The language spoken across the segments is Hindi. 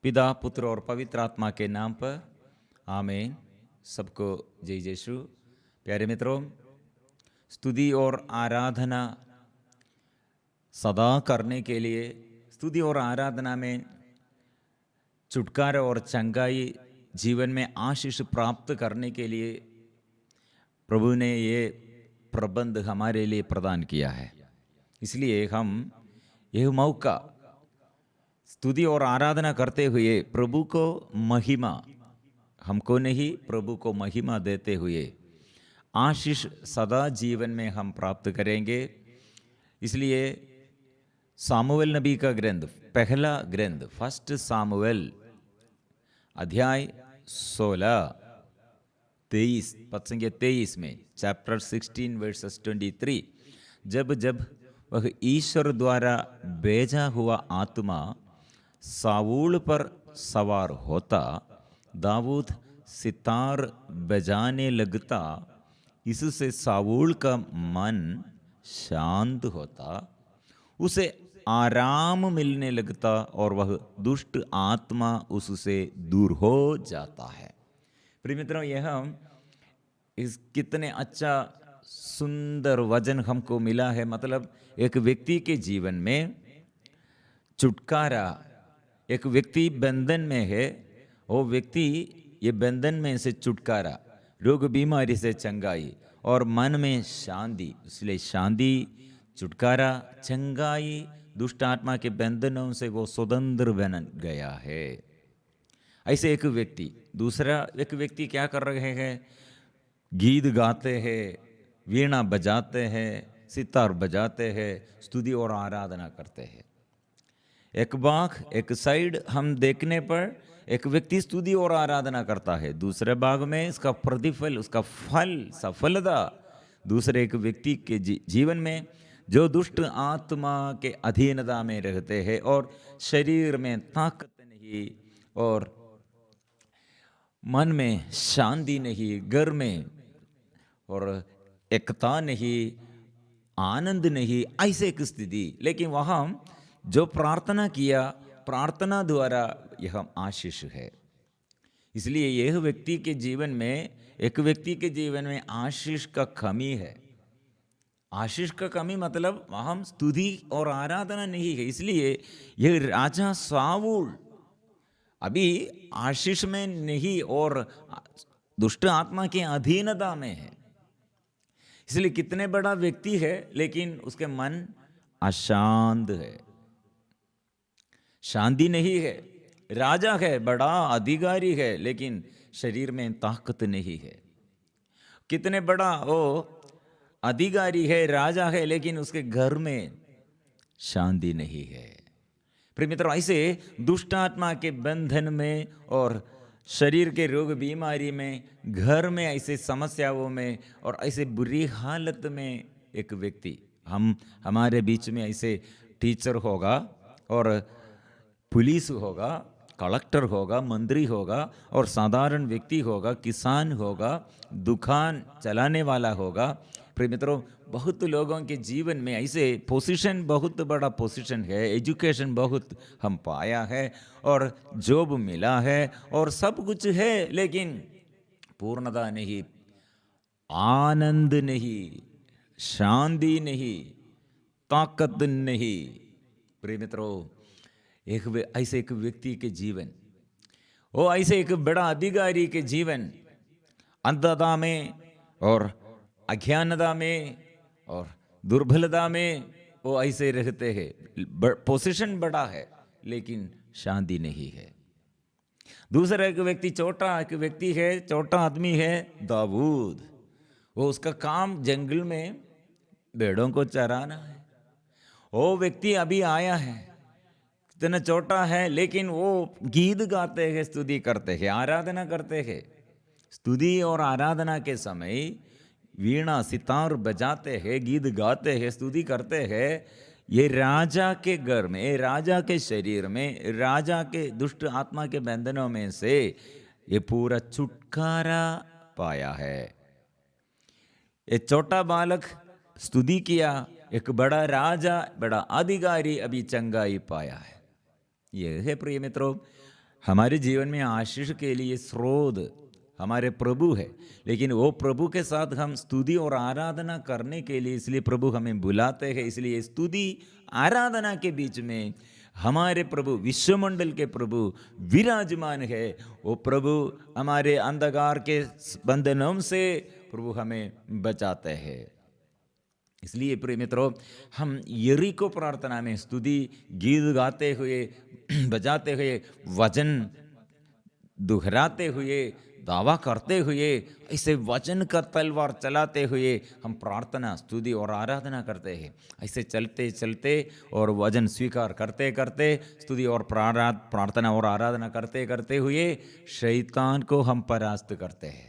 पिता, पुत्र और पवित्र आत्मा के नाम पर आमीन। सबको जय यीशु। प्यारे मित्रों, स्तुति और आराधना सदा करने के लिए, स्तुति और आराधना में छुटकारा और चंगाई, जीवन में आशीष प्राप्त करने के लिए प्रभु ने ये प्रबंध हमारे लिए प्रदान किया है। इसलिए हम यह मौका स्तुति और आराधना करते हुए प्रभु को महिमा, हमको नहीं प्रभु को महिमा देते हुए आशीष सदा जीवन में हम प्राप्त करेंगे। इसलिए सामुएल नबी का ग्रंथ, पहला ग्रंथ फर्स्ट सामुएल अध्याय 16 23 पद संख्या 23 में चैप्टर 16 वर्सेस 23, जब जब वह ईश्वर द्वारा भेजा हुआ आत्मा सावूल पर सवार होता, दाऊद सितार बजाने लगता। इससे सावूल का मन शांत होता, उसे आराम मिलने लगता और वह दुष्ट आत्मा उससे दूर हो जाता है। प्रिय मित्रों, यह इस कितने अच्छा सुंदर वचन हमको मिला है। मतलब एक व्यक्ति के जीवन में छुटकारा, एक व्यक्ति बंधन में है, वो व्यक्ति ये बंधन में से छुटकारा, रोग बीमारी से चंगाई और मन में शांति। इसलिए शांति, छुटकारा, चंगाई, दुष्ट आत्मा के बंधनों से वो स्वतंत्र बन गया है। ऐसे एक व्यक्ति, दूसरा एक व्यक्ति क्या कर रहे हैं? गीत गाते हैं, वीणा बजाते हैं, सितार बजाते हैं, स्तुति और आराधना करते हैं। एक भाग, एक साइड हम देखने पर एक व्यक्ति स्तुति और आराधना करता है, दूसरे भाग में इसका प्रतिफल, उसका फल, सफलता दूसरे एक व्यक्ति के जीवन में जो दुष्ट आत्मा के अधीनता में रहते हैं और शरीर में ताकत नहीं और मन में शांति नहीं, घर में और एकता नहीं, आनंद नहीं, ऐसे एक स्थिति। लेकिन वहाँ जो प्रार्थना किया, प्रार्थना द्वारा यह आशीष है। इसलिए यह व्यक्ति के जीवन में, एक व्यक्ति के जीवन में आशीष का कमी है। आशीष का कमी मतलब वहाँ स्तुति और आराधना नहीं है। इसलिए यह राजा सावूल अभी आशीष में नहीं और दुष्ट आत्मा की अधीनता में है। इसलिए कितने बड़ा व्यक्ति है लेकिन उसके मन अशांत है, शांति नहीं है। राजा है, बड़ा अधिकारी है, लेकिन शरीर में ताकत नहीं है। कितने बड़ा वो अधिकारी है, राजा है, लेकिन उसके घर में शांति नहीं है। प्रिय मित्रों, ऐसे दुष्ट आत्मा के बंधन में और शरीर के रोग बीमारी में, घर में ऐसे समस्याओं में और ऐसे बुरी हालत में एक व्यक्ति, हमारे बीच में ऐसे टीचर होगा और पुलिस होगा, कलेक्टर होगा, मंत्री होगा और साधारण व्यक्ति होगा, किसान होगा, दुकान चलाने वाला होगा। प्रिय मित्रों, बहुत लोगों के जीवन में ऐसे पोजीशन, बहुत बड़ा पोजीशन है, एजुकेशन बहुत हम पाया है और जॉब मिला है और सब कुछ है, लेकिन पूर्णता नहीं, आनंद नहीं, शांति नहीं, ताकत नहीं। प्रिय मित्रों, ऐसे एक व्यक्ति के जीवन, वो ऐसे एक बड़ा अधिकारी के जीवन अंधता में और अज्ञानता में और दुर्बलता में वो ऐसे रहते हैं। पोजीशन बड़ा है लेकिन शांति नहीं है। दूसरा एक व्यक्ति, छोटा एक व्यक्ति है, छोटा आदमी है, दाऊद। वो उसका काम जंगल में भेड़ों को चराना है। वो व्यक्ति अभी आया है, इतना छोटा है, लेकिन वो गीत गाते हैं, स्तुति करते हैं, आराधना करते हैं। स्तुति और आराधना के समय वीणा सितार बजाते हैं, गीत गाते हैं, स्तुति करते हैं। ये राजा के घर में, राजा के शरीर में, राजा के दुष्ट आत्मा के बंधनों में से ये पूरा छुटकारा पाया है। एक छोटा बालक स्तुति किया, एक बड़ा राजा, बड़ा अधिकारी अभी चंगाई पाया है। ये है प्रिय मित्रों, हमारे जीवन में आशीष के लिए स्रोत हमारे प्रभु है, लेकिन वो प्रभु के साथ हम स्तुति और आराधना करने के लिए, इसलिए प्रभु हमें बुलाते हैं। इसलिए स्तुति आराधना के बीच में हमारे प्रभु, विश्वमंडल के प्रभु विराजमान है। वो प्रभु हमारे अंधकार के बंधनों से प्रभु हमें बचाते हैं। इसलिए प्रिय मित्रों, हम यरीको प्रार्थना में स्तुति गीत गाते हुए, बजाते हुए, वचन दोहराते हुए, दावा करते हुए, ऐसे वचन का तलवार चलाते हुए हम प्रार्थना, स्तुति और आराधना करते हैं। ऐसे चलते चलते और वचन स्वीकार करते करते, स्तुति और प्रार्थना और आराधना करते करते हुए शैतान को हम परास्त करते हैं।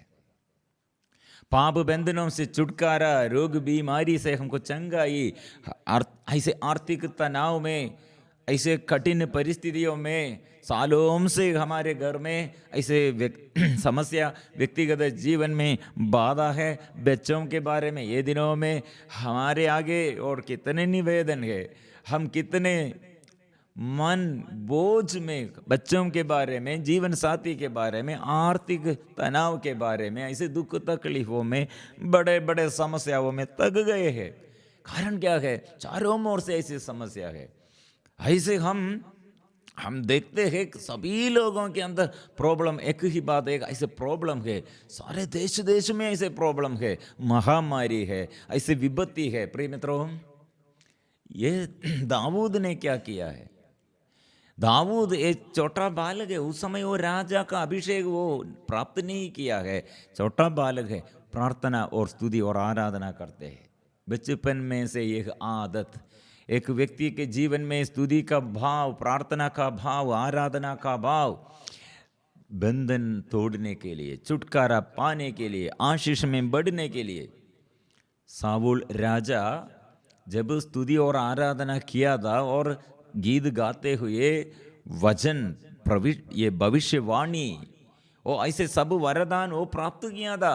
पाप बंधनों से छुटकारा, रोग बीमारी से हमको चंगाई, ऐसे आर्थिक तनाव में, ऐसे कठिन परिस्थितियों में, सालों से हमारे घर में ऐसे समस्या, व्यक्तिगत जीवन में बाधा है, बच्चों के बारे में ये दिनों में हमारे आगे और कितने निवेदन है, हम कितने मन बोझ में, बच्चों के बारे में, जीवन साथी के बारे में, आर्थिक तनाव के बारे में, ऐसे दुख तकलीफों में, बड़े बड़े समस्याओं में तक गए हैं। कारण क्या है? चारों ओर से ऐसी समस्या है। ऐसे हम देखते हैं कि सभी लोगों के अंदर प्रॉब्लम, एक ही बात, एक ऐसे प्रॉब्लम है, सारे देश देश में ऐसे प्रॉब्लम है, महामारी है, ऐसे विपत्ति है। प्रिय मित्रों, ये दाऊद ने क्या किया है? दाऊद एक छोटा बालक है, उस समय वो राजा का अभिषेक वो प्राप्त नहीं किया है, छोटा बालक है, प्रार्थना और स्तुति और आराधना करते हैं। बचपन में से एक आदत एक व्यक्ति के जीवन में स्तुति का भाव, प्रार्थना का भाव, आराधना का भाव, बंधन तोड़ने के लिए, छुटकारा पाने के लिए, आशीष में बढ़ने के लिए। साउल राजा जब स्तुति और आराधना किया था और गीत गाते हुए वचन, ये भविष्यवाणी, वो ऐसे सब वरदान वो प्राप्त किया था,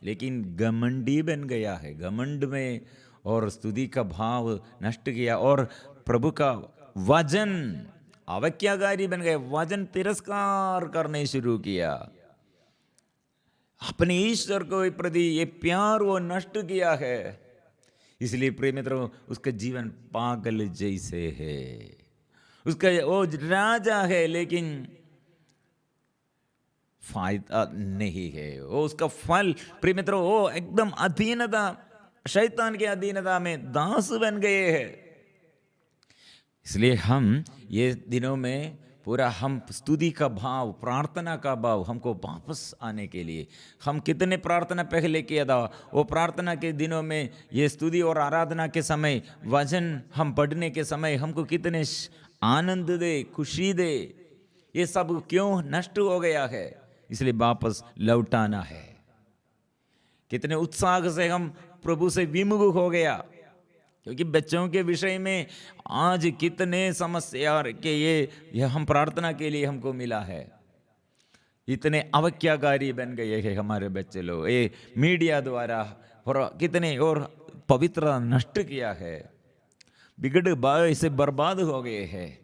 लेकिन घमंडी बन गया है। घमंड में और स्तुति का भाव नष्ट किया और प्रभु का वचन अवज्ञाकारी बन गए, वचन तिरस्कार करने शुरू किया, अपने ईश्वर को प्रति ये प्यार वो नष्ट किया है। इसलिए प्रिय मित्रों, उसका जीवन पागल जैसे है। उसका वो राजा है लेकिन फायदा नहीं है, वो उसका फल, प्रिय मित्रों, वो एकदम अधीनता, शैतान के अधीनता में दास बन गए हैं। इसलिए हम ये दिनों में पूरा हम स्तुति का भाव, प्रार्थना का भाव हमको वापस आने के लिए, हम कितने प्रार्थना पहले किया था, वो प्रार्थना के दिनों में, ये स्तुति और आराधना के समय, वचन हम पढ़ने के समय हमको कितने आनंद दे, खुशी दे, ये सब क्यों नष्ट हो गया है? इसलिए वापस लौटाना है। कितने उत्साह से हम प्रभु से विमुख हो गया, क्योंकि बच्चों के विषय में आज कितने समस्या के ये हम प्रार्थना के लिए हमको मिला है। इतने अवज्ञाकारी बन गए हैं हमारे बच्चे लोग, ये मीडिया द्वारा, और कितने और पवित्रता नष्ट किया है, बिगड़ ऐसे बर्बाद हो गए हैं,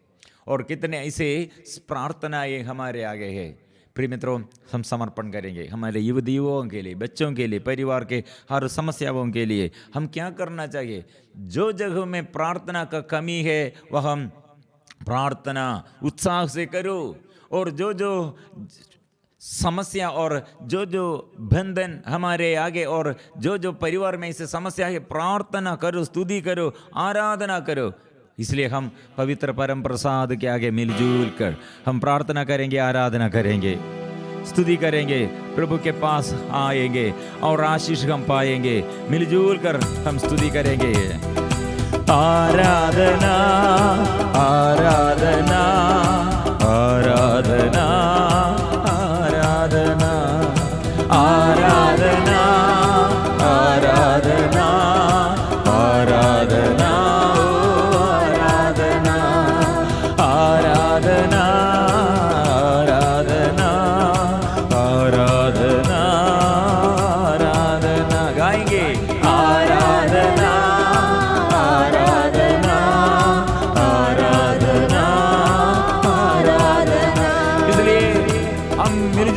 और कितने ऐसे प्रार्थनाएं हमारे आगे है। प्रिय मित्रों, हम समर्पण करेंगे हमारे युवतियों के लिए, बच्चों के लिए, परिवार के हर समस्याओं के लिए। हम क्या करना चाहिए? जो जगह में प्रार्थना का कमी है वह हम प्रार्थना उत्साह से करो, और जो जो समस्या और जो जो बंधन हमारे आगे और जो जो परिवार में ऐसे समस्या है, प्रार्थना करो, स्तुति करो, आराधना करो। इसलिए हम पवित्र परम प्रसाद के आगे मिलजुल कर हम प्रार्थना करेंगे, आराधना करेंगे, स्तुति करेंगे, प्रभु के पास आएंगे और आशीष हम पाएंगे। मिलजुल कर हम स्तुति करेंगे। आराधना आराधना आराधना आराधना आराधना आराधना आराधना आराधना आराधना आराधना आराधना गाएंगे। आराधना आराधना आराधना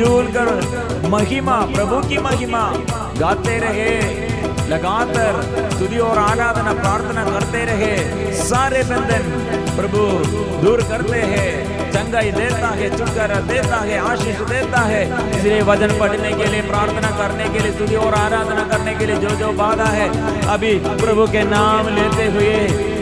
मिलजुल कर महिमा, प्रभु की महिमा गाते रहे, लगातार स्तुति और आराधना प्रार्थना करते रहे। सारे बंधन प्रभु दूर करते हैं, चंगाई देता है, छुटकारा देता है, आशीष देता है। इसलिए वचन पढ़ने के लिए, प्रार्थना करने के लिए, स्तुति और आराधना करने के लिए जो जो बाधा है, अभी प्रभु के नाम लेते हुए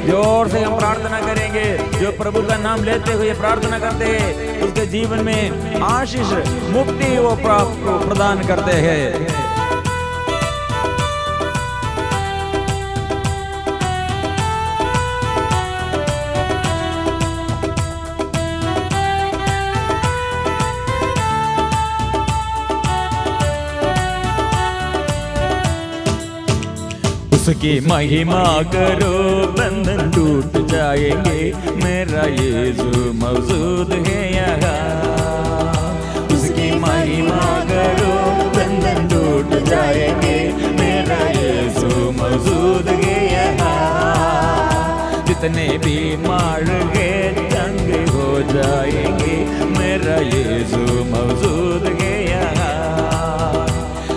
जोर से हम प्रार्थना करेंगे। जो प्रभु का नाम लेते हुए प्रार्थना करते हैं, उसके जीवन में आशीष, मुक्ति वो प्रदान करते हैं। उसकी महिमा करो, बंधन टूट जाएंगे, मेरा यीशु मौजूद है यहाँ। उसकी महिमा करो, बंधन टूट जाएंगे, मेरा यीशु मौजूद है यहाँ। जितने बीमार हैं चंगे हो जाएंगे, मेरा यीशु मौजूद है यहाँ।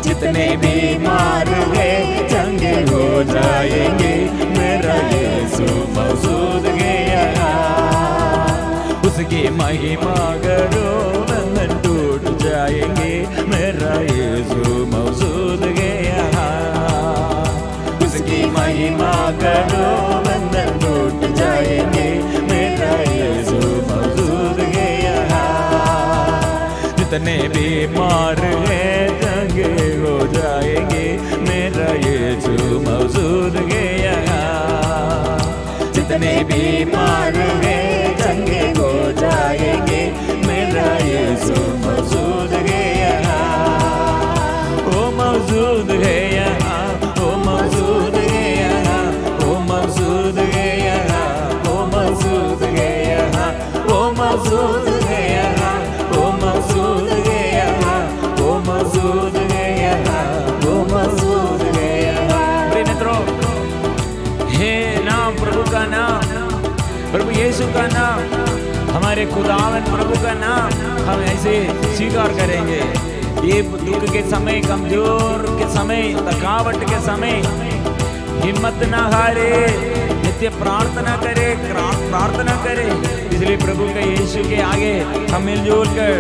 जितने बीमार हैं चंगे हो जाएंगे, मेरा यीशु मौजूद है यहाँ। उसकी महिमा करो, बंधन टूट जाएंगे, मेरा यीशु मौजूद है यहाँ। उसकी महिमा करो, बंधन टूट जाएंगे, मेरा यीशु मौजूद है यहाँ। जितने बीमार हैं चंगे हो जाएंगे, मेरा यीशु मौजूद है यहाँ। जितने बीमार हैं चंगे हो जाएंगे, मेरा यीशु मौजूद है यहाँ। ओ मौजूद है यहाँ, ओ मौजूद है यहाँ, ओ मौजूद है यहाँ, ओ मौजूद है यहाँ, ओ मौजूद है यहाँ, ओ मौजूद है यहाँ, ओ मौजूद है यहाँ, ओ मौजूद है यहाँ। प्रिय मित्रों, हे नाम प्रभु का नाम, प्रभु यीशु का नाम, हमारे खुदावन प्रभु का नाम हम ऐसे स्वीकार करेंगे। ये दुख के समय, कमजोर के समय, थकावट के समय हिम्मत ना हारे, नित्य प्रार्थना करे, प्रार्थना करे। इसलिए प्रभु के यीशु के आगे हम मिलजुल कर,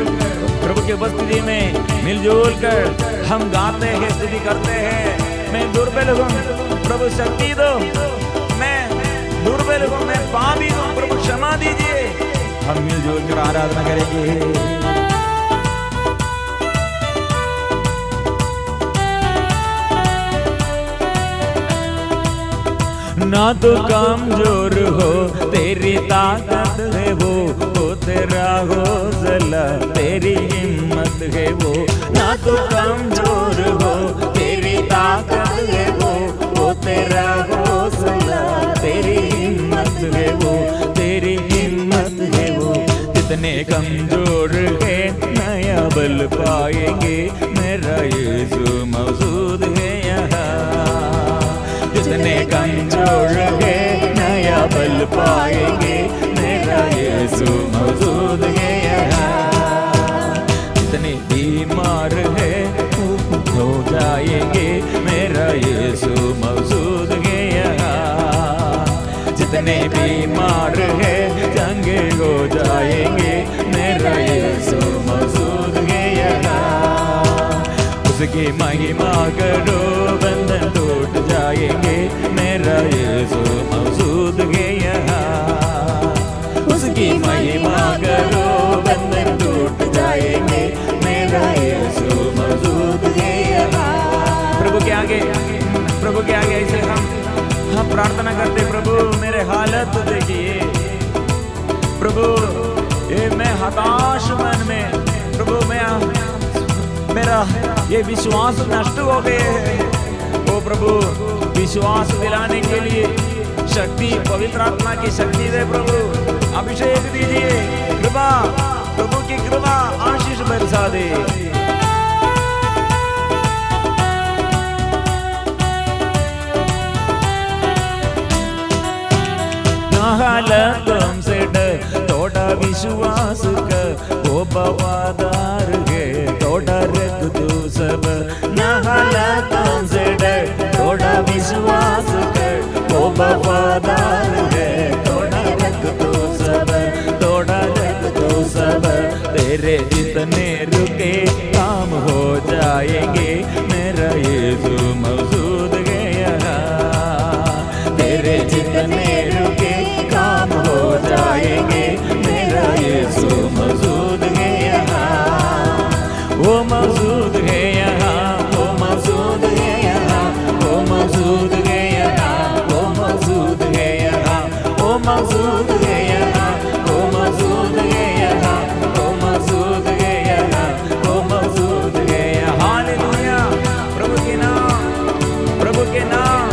प्रभु की उपस्थिति में मिलजुल कर हम गाते हैं, स्तुति करते हैं। मैं दुर्बल हूँ, प्रभु शक्ति दो, मैं दुर्बल हूँ, मैं पापी हूँ, प्रभु क्षमा दीजिए। हम मिलजुल कर आराधना करेंगे। ना तो कमजोर हो, तेरी ताकत है वो तेरा हौसला, तेरी हिम्मत है वो। ना तो कमजोर हो, तेरी ताकत है वो तेरा हौसला, तेरी हिम्मत है वो, तेरी हिम्मत है वो। जितने कमजोर है नया बल पाएंगे, मेरा यीशु मौजूद है यहाँ। जितने कमजोर है नया बल पाएंगे, मेरा यीशु मौजूद है यहाँ। जितने बीमार है हो जाएंगे, मेरा यीशु मौजूद है यहाँ। जितने बीमार है चंगे हो जाएंगे, मेरा यीशु मौजूद है यहाँ। उसकी महिमा करो, बंधन टूट जाएंगे, मेरा यीशु मौजूद है यहाँ। उसकी महिमा करो, बंधन टूट जाएंगे, मेरा यीशु मौजूद है यहाँ। प्रभु के आगे, प्रभु के आगे ऐसे हम प्रार्थना करते, प्रभु मेरे हालत देखिए, प्रभु ये मैं हताश मन में, प्रभु मेरा ये विश्वास नष्ट हो गए हैं। ओ प्रभु विश्वास दिलाने के लिए शक्ति, पवित्र आत्मा की शक्ति दे प्रभु, अभिषेक दीजिए, कृपा, प्रभु की कृपा आशीष बरसा दे। हालतों से डर, थोड़ा विश्वास कर, वो वफादार है, थोड़ा रख तू सब, ना हालातों से डर, थोड़ा विश्वास कर, वो वफादार है। थोड़ा रख तू सब, थोड़ा रख तू सब, तेरे जितने रुके काम हो जाएंगे, मेरा यीशु मौजूद है यहाँ। तेरे जितने रुके काम हो जाएंगे, मेरा यीशु मौजूद है यहाँ। वो मौजूद है यहाँ, वो मौजूद है यहाँ, वो मौजूद है यहाँ, वो मौजूद है यहाँ, वो मौजूद है यहाँ, वो मौजूद है यहाँ, वो मौजूद है यहाँ, वो मौजूद है यहाँ। हालेलुया, प्रभु के नाम, प्रभु के नाम,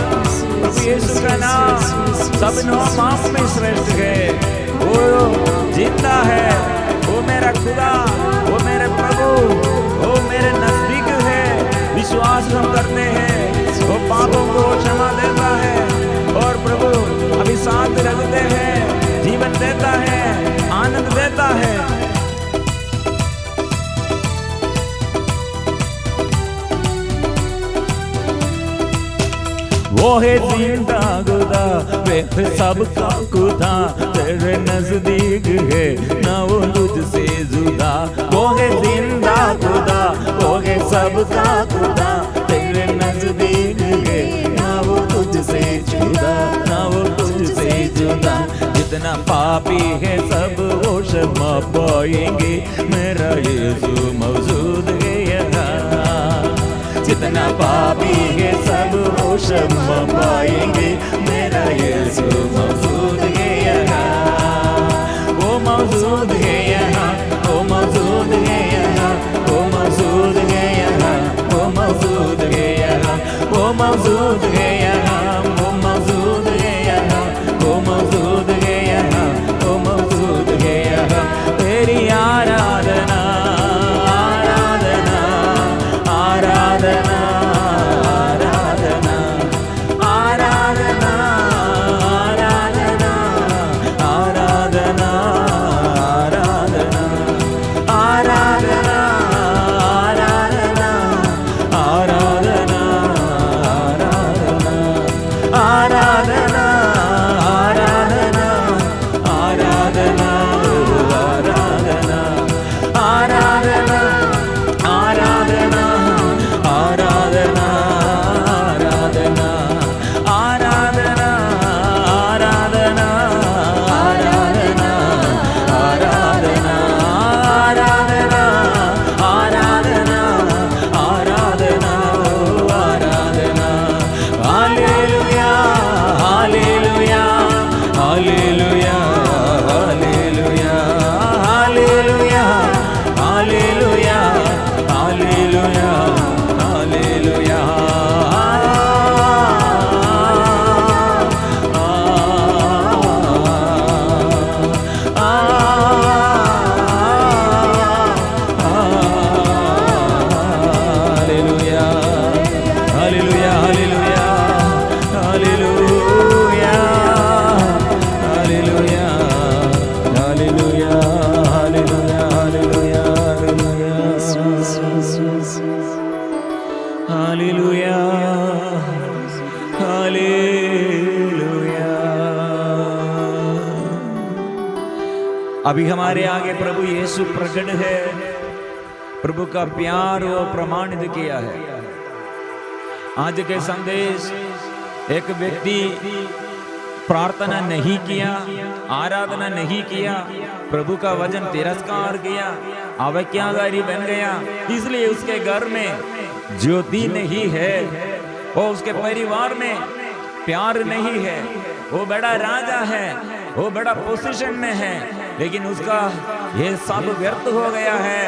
प्रभु यीशु का नाम सब नाम में श्रेष्ठ है। वो जिंदा है, वो मेरा खुदा, वो मेरे प्रभु, वो मेरे नजदीक है। विश्वास हम करते हैं, वो पापों को क्षमा देता है और प्रभु अभी साथ रखते हैं, जीवन देता है, आनंद देता है। वो है जिंदा खुदा, वे सबका खुदा, तेरे नजदीक है ना वो तुझसे जुदा। वो है जिंदा खुदा, वो है सबका खुदा, तेरे नजदीक है ना वो तुझसे जुदा, ना वो तुझसे जुदा। जितना पापी है सब वो क्षमा पाएंगे, मेरा यीशु मौजूद है यहाँ। जितना पापी है सब वो क्षमा पाएंगे, मेरा यीशु मौजूद है यहाँ। वो मौजूद है यहाँ, वो मौजूद है यहाँ, वो मौजूद है यहाँ, वो मौजूद है यहाँ, वो मौजूद है यहाँ, वो मौजूद है यहाँ, वो मौजूद है यहाँ, वो मौजूद है यहाँ। तेरी आराधना, आराधना, आराधना, अभी हमारे आगे प्रभु यीशु प्रकट है। प्रभु का प्यार वो प्रमाणित किया है। आज के संदेश, एक व्यक्ति प्रार्थना नहीं किया, आराधना नहीं किया, प्रभु का वचन तिरस्कार किया, अवज्ञाकारी बन गया, इसलिए उसके घर में ज्योति नहीं है, वो उसके परिवार में प्यार नहीं है। वो बड़ा राजा है, वो बड़ा पोजीशन में है, लेकिन उसका ये सब व्यर्थ हो गया है।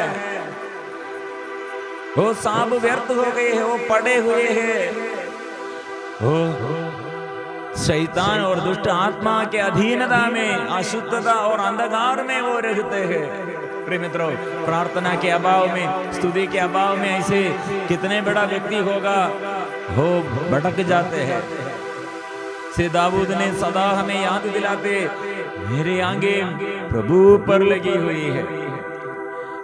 वो सब व्यर्थ हो गए हैं, वो पड़े हुए हैं, वो शैतान और दुष्ट आत्मा के अधीनता में, अशुद्धता और अंधकार में वो रहते हैं। प्रिय मित्रों, प्रार्थना के अभाव में, स्तुति के अभाव में ऐसे कितने बड़ा व्यक्ति होगा, वो भटक जाते हैं। से दाऊद ने सदा हमें याद दिलाते, मेरे आंखें प्रभु पर लगी हुई है,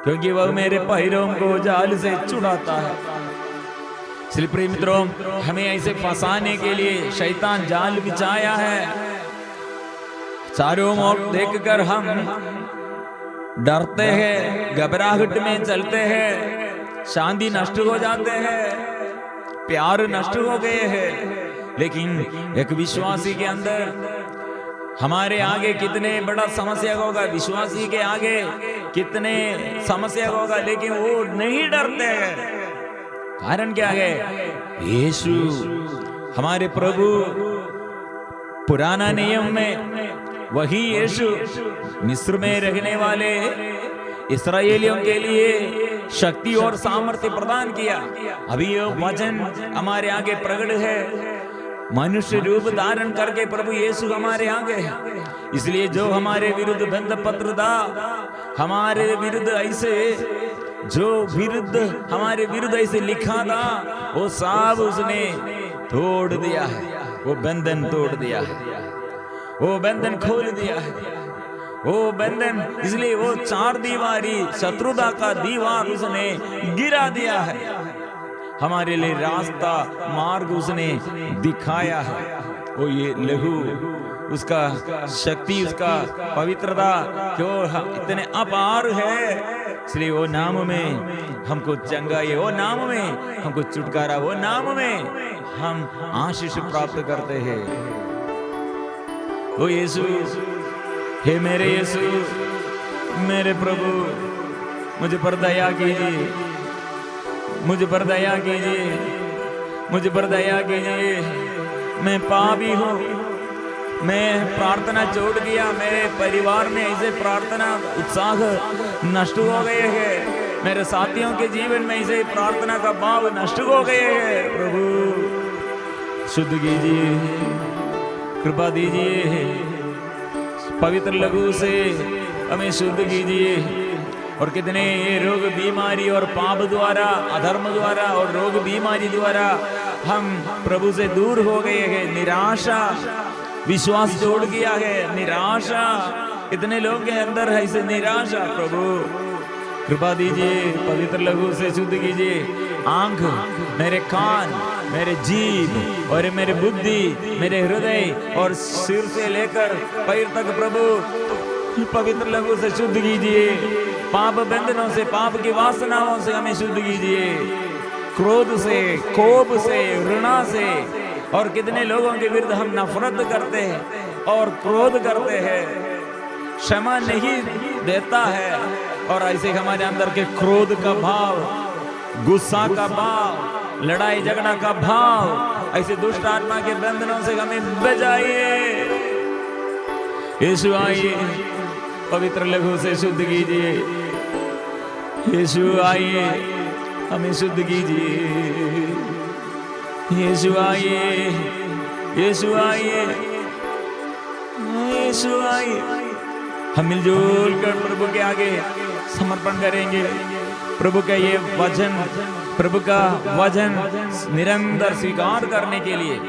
क्योंकि वह मेरे पैरों को जाल से छुड़ाता है। इसलिए प्रिय मित्रों, हमें ऐसे फंसाने के लिए शैतान जाल बिछाया है। चारों ओर देखकर हम डरते हैं, घबराहट में चलते हैं, शांति नष्ट हो जाते हैं, प्यार नष्ट हो गए हैं। लेकिन एक विश्वासी के अंदर हमारे आगे कितने बड़ा समस्या होगा, विश्वासी के आगे कितने समस्या होगा, लेकिन वो नहीं डरते हैं। कारण क्या है? यीशु हमारे प्रभु, पुराना नियम में वही यीशु मिस्र में रहने वाले इस्राएलियों के लिए शक्ति और सामर्थ्य प्रदान किया। अभी ये वचन हमारे आगे प्रकट है, मनुष्य रूप धारण करके प्रभु यीशु हमारे आगे है। इसलिए जो हमारे विरुद्ध बंद पत्र था, हमारे विरुद्ध ऐसे हमारे विरुद्ध ऐसे लिखा था, वो सब उसने तोड़ दिया है, वो बंधन तोड़ दिया है, वो बंधन खोल दिया है, वो बंधन। इसलिए वो चार दीवारी शत्रुता का दीवार उसने गिरा दिया है, हमारे लिए रास्ता मार्ग उसने दिखाया है। वो ये लहू, उसका शक्ति, उसका पवित्रता क्यों इतने अपार है। इसलिए वो नाम में हमको चंगाई, वो नाम में हमको छुटकारा, वो नाम में हम आशीष प्राप्त करते हैं। ओ यीशु, हे मेरे यीशु, मेरे प्रभु, मुझ पर दया कीजिए, मुझ पर दया कीजिए, मुझ पर दया कीजिए। मैं पापी हूँ, मैं प्रार्थना छोड़ दिया, मेरे परिवार में ऐसे प्रार्थना उत्साह नष्ट हो गए हैं, मेरे साथियों के जीवन में ऐसे प्रार्थना का भाव नष्ट हो गए हैं। प्रभु शुद्ध कीजिए, कृपा दीजिए, पवित्र लहू से हमें शुद्ध कीजिए। और कितने ये रोग बीमारी और पाप द्वारा, अधर्म द्वारा और रोग बीमारी द्वारा हम प्रभु से दूर हो गए हैं। निराशा, विश्वास जोड़ गया है, निराशा, इतने लोग के अंदर है इसे निराशा। प्रभु कृपा दीजिए, पवित्र लहू से शुद्ध कीजिए। आंख, मेरे कान, मेरे जीभ और मेरे बुद्धि, मेरे हृदय और सिर से लेकर पैर तक प्रभु पवित्र लहू से शुद्ध कीजिए। पाप बंधनों से, पाप की वासनाओं से हमें शुद्ध कीजिए, क्रोध से, कोप से, घृणा से। और कितने लोगों के विरुद्ध हम नफरत करते हैं और क्रोध करते हैं, क्षमा नहीं देता है। और ऐसे हमारे अंदर के क्रोध का भाव, गुस्सा का भाव, लड़ाई झगड़ा का भाव, ऐसे दुष्ट आत्मा के बंधनों से हमें बचाइए। यीशु आइए, पवित्र लहू से शुद्ध कीजिए। यीशु आइए, हमें शुद्ध कीजिए। यीशु आइए, यीशु आइए, यीशु आइए। हम मिलजुल कर प्रभु के आगे समर्पण करेंगे। प्रभु का ये वचन, प्रभु का वचन निरंतर स्वीकार करने के लिए।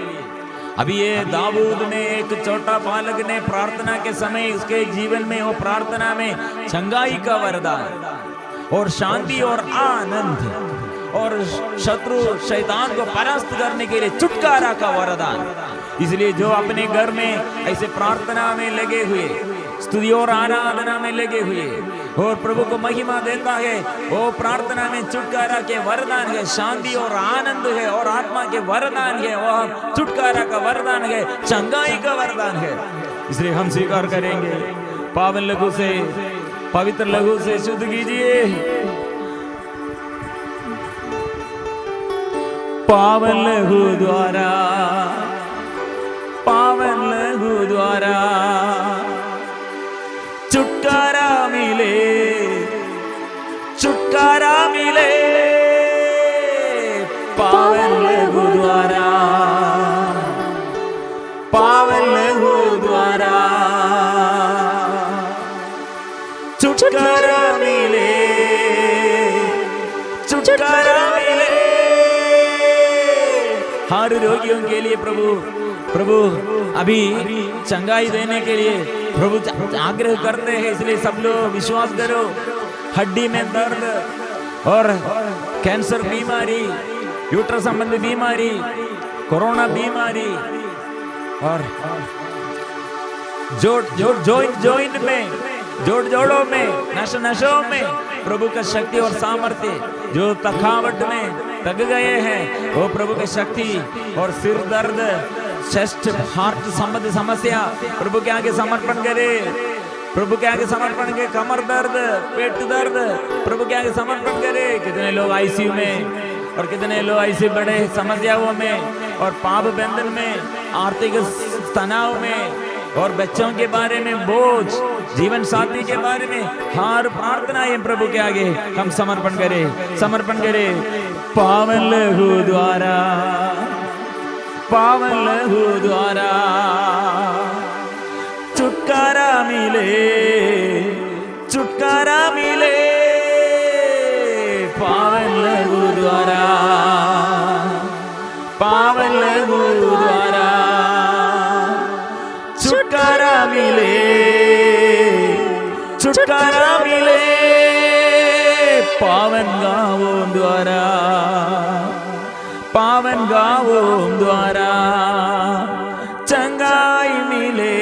अभी ये दाऊद ने, एक छोटा बालक ने प्रार्थना के समय उसके जीवन में, वो प्रार्थना में चंगाई का वरदान और शांति और आनंद और शत्रु शैतान को परास्त करने के लिए छुटकारा का वरदान। इसलिए जो अपने घर में ऐसे प्रार्थना में लगे हुए, स्तुति और आराधना में लगे हुए और प्रभु को महिमा देता है, वो प्रार्थना में छुटकारा के वरदान है, शांति और आनंद है और आत्मा के वरदान है, वह छुटकारा का वरदान है, चंगाई का वरदान है। इसलिए हम स्वीकार करेंगे। पावन लहू से, पवित्र लहू से शुद्ध कीजिए। पावन लहू द्वारा, पावन लहू द्वारा छुटकारा मिले, छुटकारा मिले। पावन लहू द्वारा, पावन लहू द्वारा छुटकारा मिले, छुटकारा मिले। हर रोगियों के लिए प्रभु अभी चंगाई देने के लिए प्रभु आग्रह करते हैं। इसलिए सब लोग विश्वास करो, हड्डी में दर्द और कैंसर बीमारी, यूट्रस संबंधी बीमारी, कोरोना बीमारी और जोड़ में, जोड़ों में, नसों में प्रभु का शक्ति और सामर्थ्य, जो थकावट में थक गए हैं वो प्रभु की शक्ति, और सिर दर्द, चेस्ट हार्ट संबंधी समस्या प्रभु के आगे समर्पण करे, प्रभु के आगे समर्पण के, कमर दर्द, पेट दर्द प्रभु के आगे समर्पण करे। कितने लोग आईसीयू में और कितने लोग ऐसे बड़े समस्याओं में और पाप बंधन में, आर्थिक तनाव में, और बच्चों के बारे में बोझ, जीवन साथी के बारे में हर प्रार्थनाएं प्रभु के आगे हम समर्पण करें। पावन लहू द्वारा, पावन लहू द्वारा छुटकारा मिले, छुटकारा मिले। पावन लहू द्वारा, पावन लहू द्वारा छुटकारा मिले, छुटकारा मिले। पावन गावों द्वारा, पावन गावों द्वारा चंगाई मिले,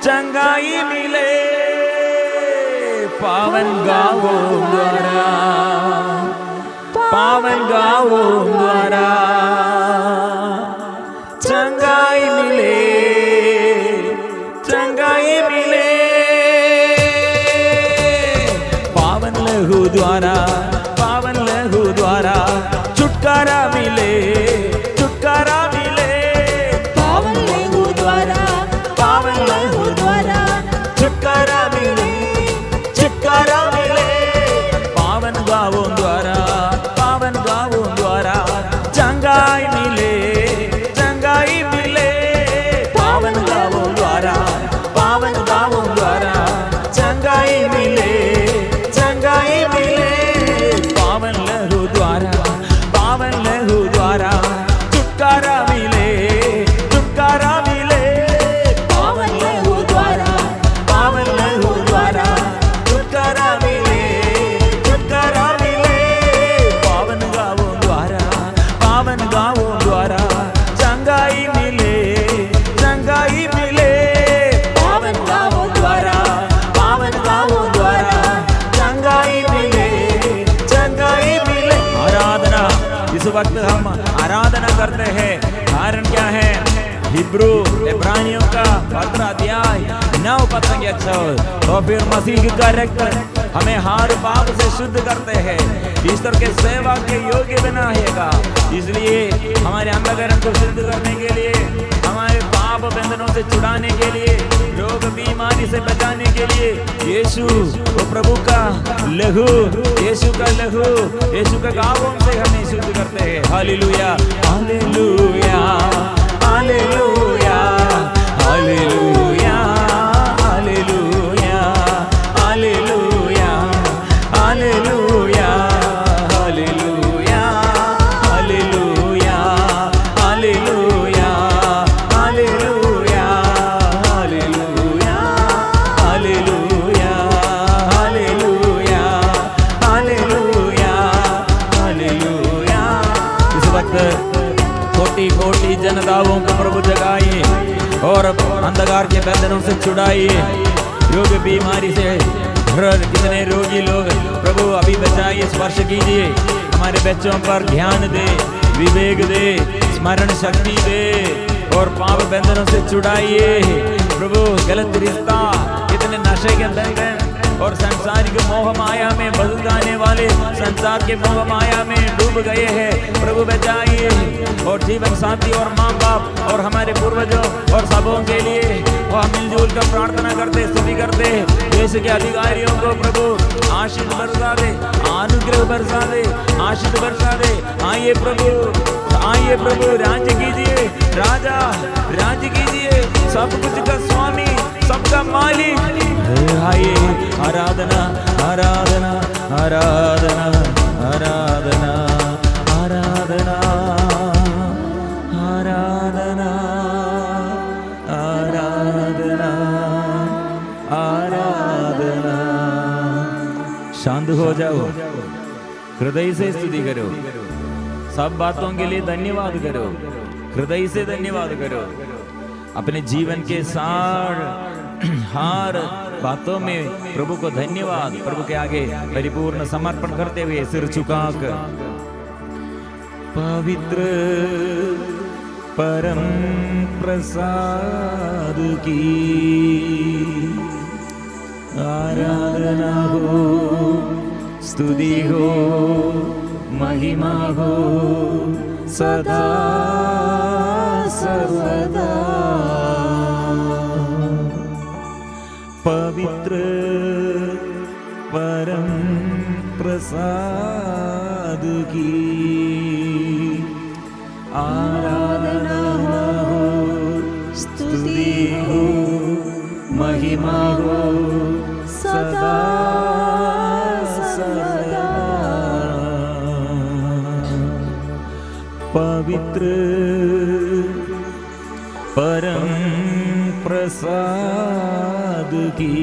चंगाई मिले। पावन गावों द्वारा, पावन गावों द्वारा चंगाई मिले, चंगाई मिले। पावन लहू द्वारा, पावन लहू द्वारा छुटकारा मिले, छुटकारा मिले। पावन लहू द्वारा, पावन लहू द्वारा छुटकारा मिले, छुटकारा मिले। पावन गावों द्वारा, पावन गावों द्वारा चंगाई मिले, चंगाई मिले। पावन गावों द्वारा, पावन गावों द्वारा चंगाई मिले, चंगाई मिले। पावन लहू द्वारा, पावन लहू द्वारा छुटकारा मिले, छुटकारा मिले। पावन लहू द्वारा, पावन लहू द्वारा छुटकारा मिले, छुटकारा मिले। पावन गावों द्वारा, पावन गावों द्वारा चंगाई मिले, चंगाई मिले। पावन गावों द्वारा, पावन गावों द्वारा चंगाई मिले, चंगाई मिले। आराधना, इस वक्त हम आराधना करते हैं, कारण क्या है? हिब्रू इब्रानियों का 15 अध्याय 9 पद संख्या 6। तो फिर मसीह की कैरेक्टर हमें हर पाप से शुद्ध करते हैं, ईश्वर के सेवा के योग्य बनाएगा। इसलिए हमारे अंतःकरण को शुद्ध करने के लिए, हमारे पाप बंधनों से छुड़ाने के लिए, रोग बीमारी से बचाने के लिए यीशु वो प्रभु का लहू, यीशु का लहू, यीशु का गावों से हमें शुद्ध करते हैं। Hallelujah, hallelujah, hallelujah, hallelujah, hallelujah, hallelujah, hallelujah, hallelujah, hallelujah, hallelujah, hallelujah, hallelujah, hallelujah, hallelujah, hallelujah, hallelujah. इस वक्त कोटि कोटि जनताओं को प्रभु जगाइए और अंधकार के बंधनों से छुड़ाइए, रोग बीमारी से कितने रोगी लोग प्रभु अभी बचाइए, स्पर्श कीजिए, हमारे बच्चों पर ध्यान दे, विवेक दे, स्मरण शक्ति दे और पाप बंधनों से छुड़ाइए प्रभु। गलत रिश्ता, कितने नशे के बंधन और संसारिक मोह माया में बदलने वाले संसार के मोह माया में डूब गए हैं, प्रभु बचाइए। और जीवन साथी और माँ बाप और हमारे पूर्वजों और सबों के लिए वो हम मिलजुल कर प्रार्थना करते, स्तुति करते। देश के अधिकारियों को प्रभु आशीष बरसा दे, अनुग्रह बरसा दे, आशीष बरसा दे। आइए प्रभु, आइए प्रभु, राज्य कीजिए, राजा राज्य कीजिए, सब कुछ का स्वामी, सबका मालिक। आइए, आराधना, आराधना, आराधना, आराधना, आराधना, आराधना, आराधना, आराधना, शांत हो जाओ, हृदय से स्तुति करो, सब बातों के लिए धन्यवाद करो, हृदय से धन्यवाद करो। अपने जीवन के हर बातों में प्रभु को धन्यवाद, प्रभु के आगे परिपूर्ण समर्पण करते हुए सिर झुकाकर पवित्र परम प्रसाद की आराधना हो, स्तुति हो, महिमा हो सदा सर्वदा। पवित्र परम प्रसाद की आराधना हो, स्तुति हो, महिमा हो सदा सर्वदा। पवित्र परम प्रसाद की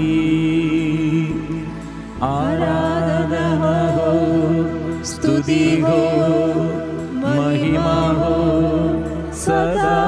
आराधना हो, स्तुति हो, महिमा हो सदा